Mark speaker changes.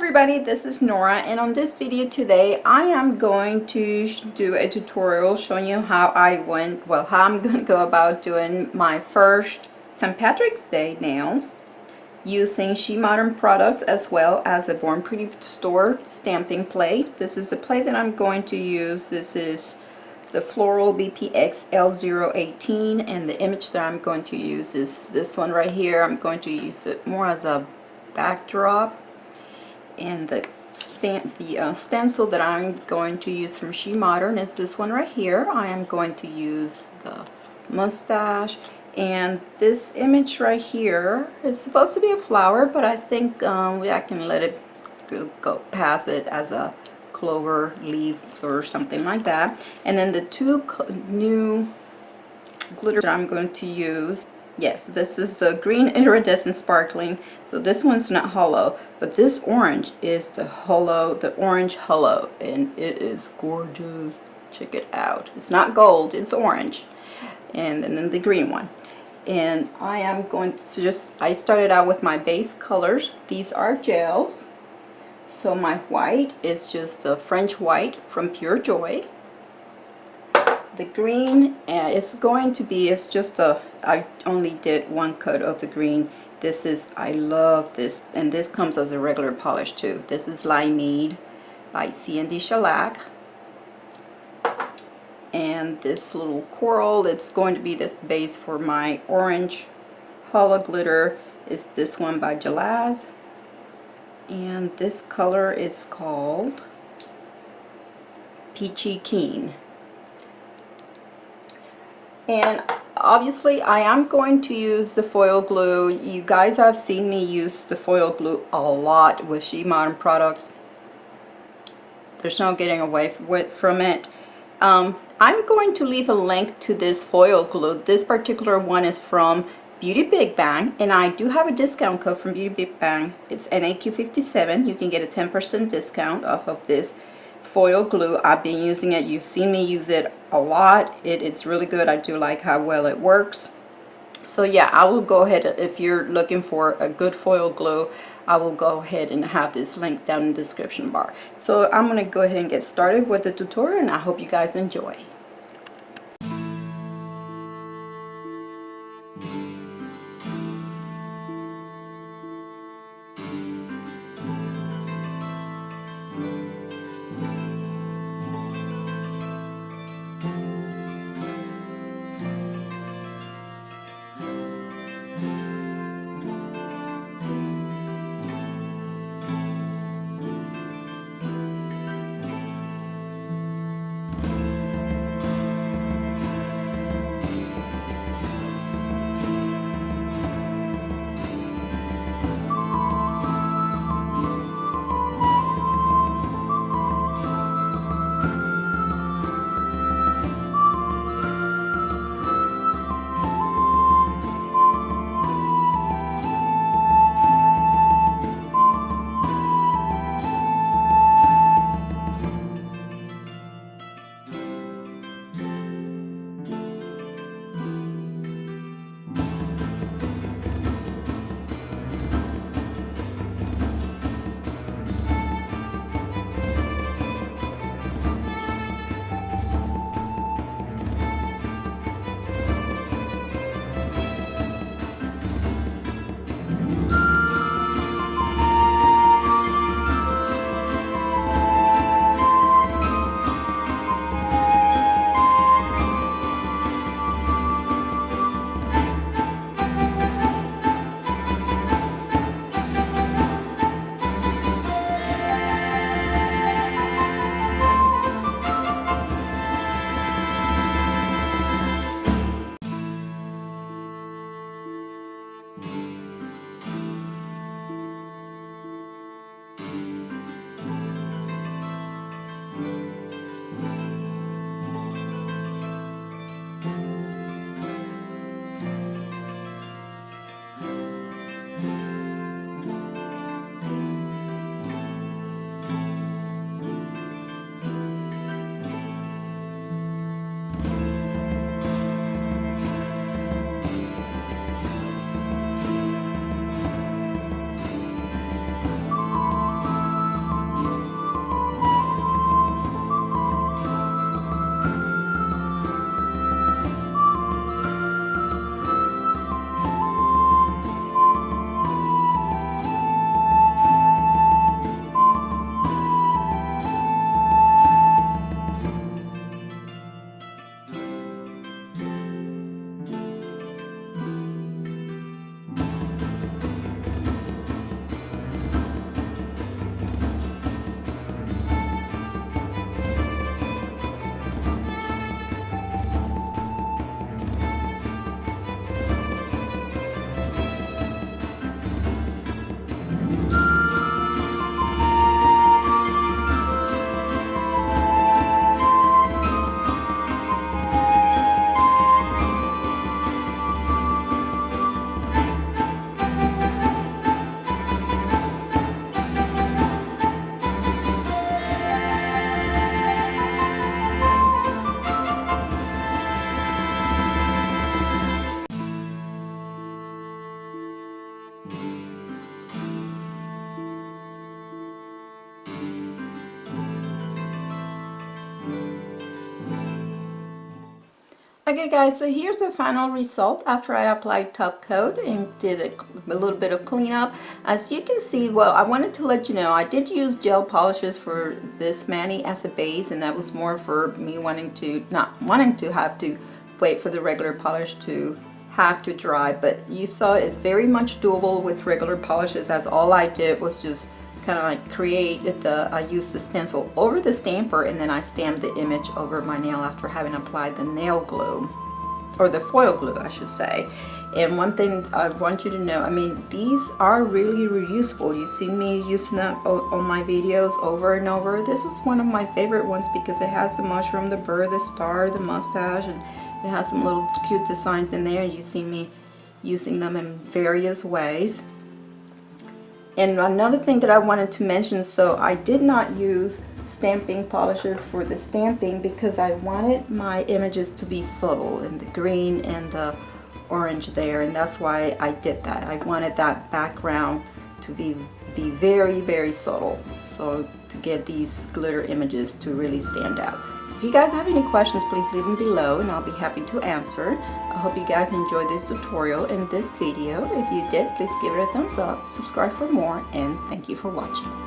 Speaker 1: everybody, this is Nora, and on this video today I am going to do a tutorial showing you how I'm going to go about doing my first St. Patrick's Day nails using SheModern products as well as a Born Pretty store stamping plate. This is the plate that I'm going to use. This is the Floral BPX L018, and the image that I'm going to use is this one right here. I'm going to use it more as a backdrop, and the stencil that I'm going to use from SheModern is this one right here. I am going to use the mustache, and this image right here is supposed to be a flower, but I think I can let it go past it as a clover leaves or something like that. And then the two new glitter that I'm going to use, yes, this is the green iridescent sparkling. So this one's not hollow, but this orange is the orange hollow, and it is gorgeous. Check it out. It's not gold, it's orange. And then the green one. And I am going to I started out with my base colors. These are gels. So my white is just the French white from Pure Joy. The green is going to be, it's just I only did one coat of the green. This is, I love this, and this comes as a regular polish too. This is Limeade by C&D Shellac. And this little coral, it's going to be this base for my orange hollow glitter, is this one by Jalaz. And this color is called Peachy Keen. And obviously I am going to use the foil glue. You guys have seen me use the foil glue a lot with SheModern products. There's no getting away from it. I'm going to leave a link to this foil glue. This particular one is from Beauty Big Bang, and I do have a discount code from Beauty Big Bang. It's NAQ57. You can get a 10% discount off of this foil glue. I've been using it. You've seen me use it a lot. It's really good. I do like how well it works. So yeah, I will go ahead, if you're looking for a good foil glue, I will go ahead and have this link down in the description bar. So I'm going to go ahead and get started with the tutorial, and I hope you guys enjoy. Okay guys, so here's the final result after I applied top coat and did a little bit of cleanup. As you can see, well, I wanted to let you know I did use gel polishes for this mani as a base, and that was more for me not wanting to have to wait for the regular polish to have to dry. But you saw it's very much doable with regular polishes, as all I did was just kind of like I used the stencil over the stamper, and then I stamped the image over my nail after having applied the nail glue, or the foil glue I should say. And one thing I want you to know, I mean, these are really reusable. You see me using them on my videos over and over. This was one of my favorite ones because it has the mushroom, the bird, the star, the mustache, and it has some little cute designs in there. You see me using them in various ways. And another thing that I wanted to mention, so I did not use stamping polishes for the stamping because I wanted my images to be subtle in the green and the orange there, and that's why I did that. I wanted that background to be very, very subtle, so to get these glitter images to really stand out. If you guys have any questions, please leave them below and I'll be happy to answer. I hope you guys enjoyed this tutorial and this video. If you did, please give it a thumbs up, subscribe for more, and thank you for watching.